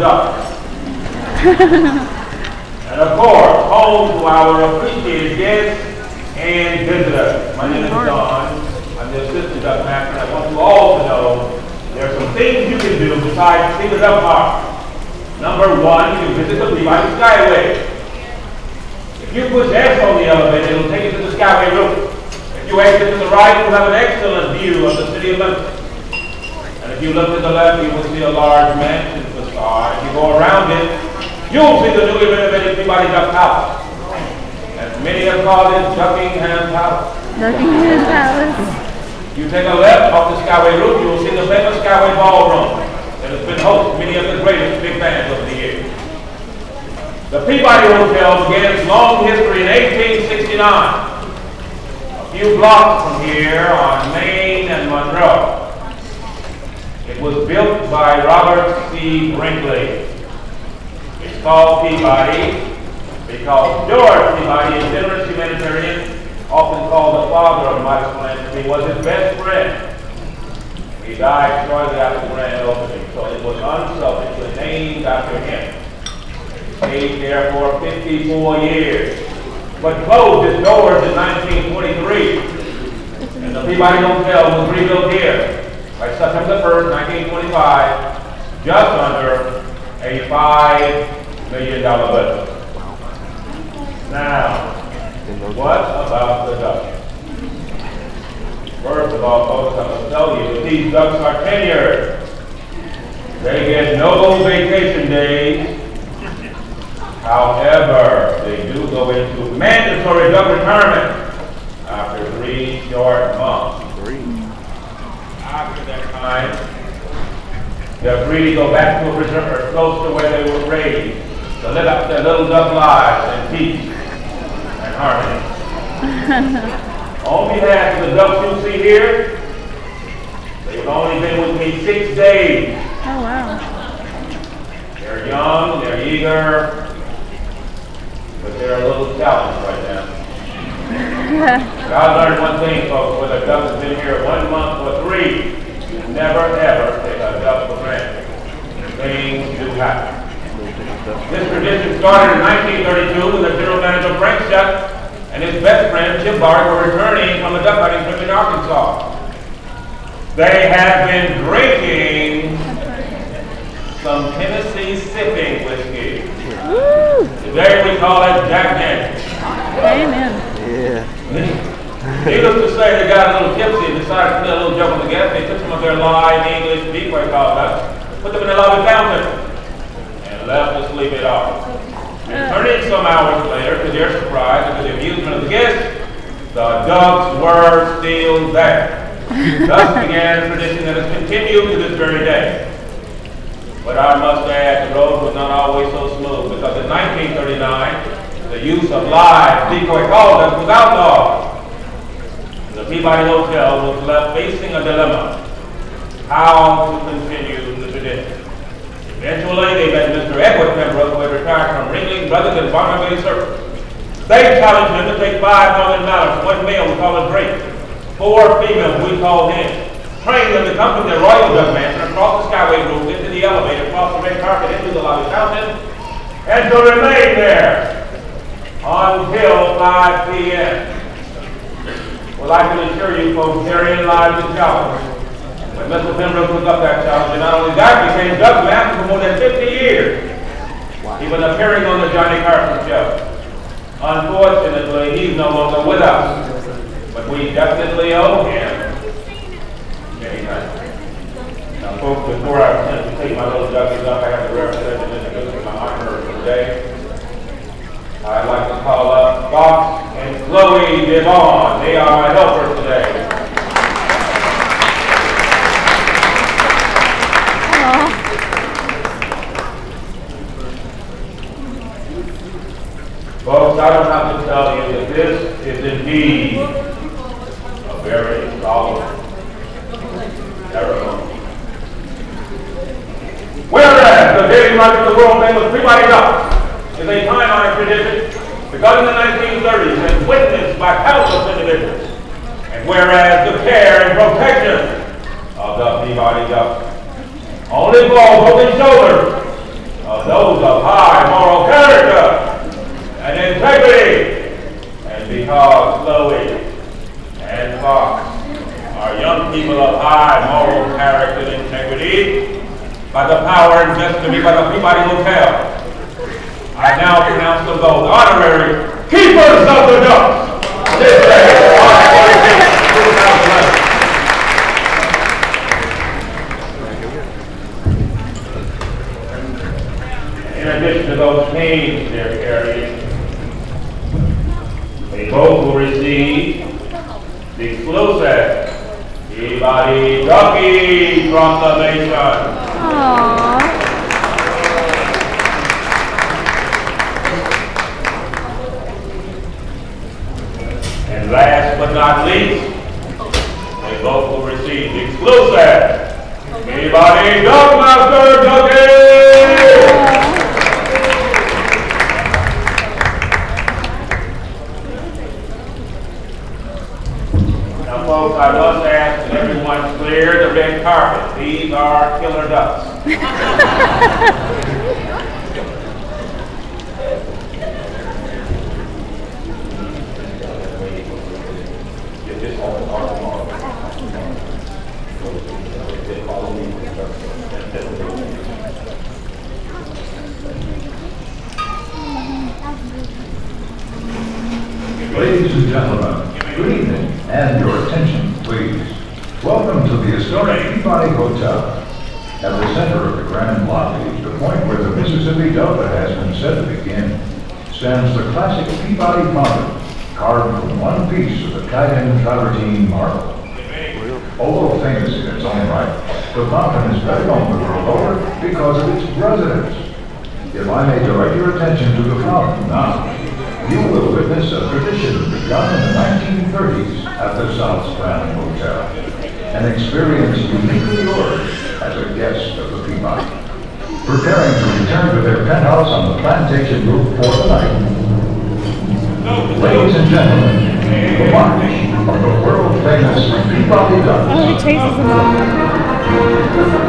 duck. And of course, home to our appreciated guests and visitors. My name is Don. I'm the assistant duck master, and I want you all to know there are some things you can do besides see the duck park. Number one, you can visit the Peabody Skyway. If you push S on the elevator, it'll take you to the Skyway route. If you exit to the right, you'll have an excellent view of the city of Memphis. And if you look to the left, you will see a large mansion facade. If you go around it, you'll see the newly renovated Peabody Duck Palace. And many have called it Duckingham Palace. Duckingham Palace. You take a left off the Skyway route, you will see the famous Skyway Ballroom that has been hosting many of the greatest big bands over the years. The Peabody Hotel began its long history in 1869. A few blocks from here on Main and Monroe. It was built by Robert C. Brinkley. It's called Peabody because George Peabody, a generous humanitarian, often called the father of modest philanthropy, was his best friend. He died shortly after the grand opening, so it was unselfishly named after him. It stayed there for 54 years, but closed its doors in 1923. And the Peabody Hotel was rebuilt here by September 1st, 1925, just under a $5 million budget. Now, what about the ducks? First of all, folks, I must tell you that these ducks are tenured. They get no vacation days. However, they do go into mandatory duck retirement after 3 short months. After that time, they're free to go back to a preserve close to where they were raised, to live out their little duck lives in peace and harmony. On behalf of the ducks you see here, they've only been with me 6 days. Oh, wow. They're young, they're eager, but they're a little challenged right now. But I learned one thing, folks, whether a duck has been here 1 month or 3, you never ever take a duck for granted. Things do happen. This tradition started in 1932 when the general manager Frank Shutt and his best friend Jim Bart were returning from a duck hunting trip in Arkansas. They had been drinking some Tennessee sipping whiskey. Woo! Today we call it Jack Daniels. Amen. Yeah. Needless to say, they got a little tipsy and decided to play a little joke on the gas. They took some of their live English decoy called ducks, put them in the lobby fountain, and left to sleep it off. Returning some hours later, to their surprise and to the amusement of the guests, the ducks were still there. Thus began a tradition that has continued to this very day. But I must add, the road was not always so smooth, because in 1939, the use of live decoy call ducks was outlawed. The Peabody Hotel was left facing a dilemma: how to continue the tradition. Eventually, they met Mr. Edward Pembroke, who had retired from Ringling Brothers and Barnaby Service. They challenged him to take $5 million, 1 male we call a Drake, 4 females we call hens, train them to come to their royal duck mansion across the Skyway route, into the elevator, across the red carpet, into the lobby fountain, and to remain there until 5 p.m. Well, I can assure you folks, therein lies the challenge. When Mr. Pembroke took up that challenge, and not only that, became duck master for more than 50 years. Even appearing on the Johnny Carson show. Unfortunately, he's no longer with us, but we definitely owe him many thanks. Now, folks, before I attempt to take my little duckies up, I have the rare pleasure of introducing my honor for today. I'd like to call up Fox and Chloe Devon. They are my helpers today. Folks, I don't have to tell you that this is indeed a very solemn ceremony. Whereas the daily life of the world famous Peabody duck is a time-honored tradition begun in the 1930s and witnessed by countless individuals. And whereas the care and protection of the Peabody duck only falls on the shoulders but those of high moral character and integrity. And because Chloe and Fox are young people of high moral character and integrity, by the power and destiny by the Peabody Hotel, I now pronounce them both honorary keepers of the ducks. This day, March 14th, 2011. In addition to those names they're carrying, they both will receive the exclusive Peabody Ducky Proclamation. Aww. And last but not least, they both will receive the exclusive Peabody Duckmaster Ducky! Now folks, I must ask that everyone clear the red carpet. These are killer ducks. Ladies and gentlemen, good evening, and your attention, please. Welcome to the historic Peabody Hotel. At the center of the grand lobby, the point where the Mississippi Delta has been said to begin, stands the classic Peabody fountain, carved from one piece of Italian travertine marble. Although famous in its own right, the fountain is better known the world over because of its residents. If I may direct your attention to the fountain now, you will witness a tradition begun in the 1930s at the South Strand Hotel, an experience uniquely yours as a guest of the Peabody. Preparing to return to their penthouse on the plantation roof for the night. Ladies and gentlemen, the march of the world-famous Peabody Ducks. Oh, he chases them all.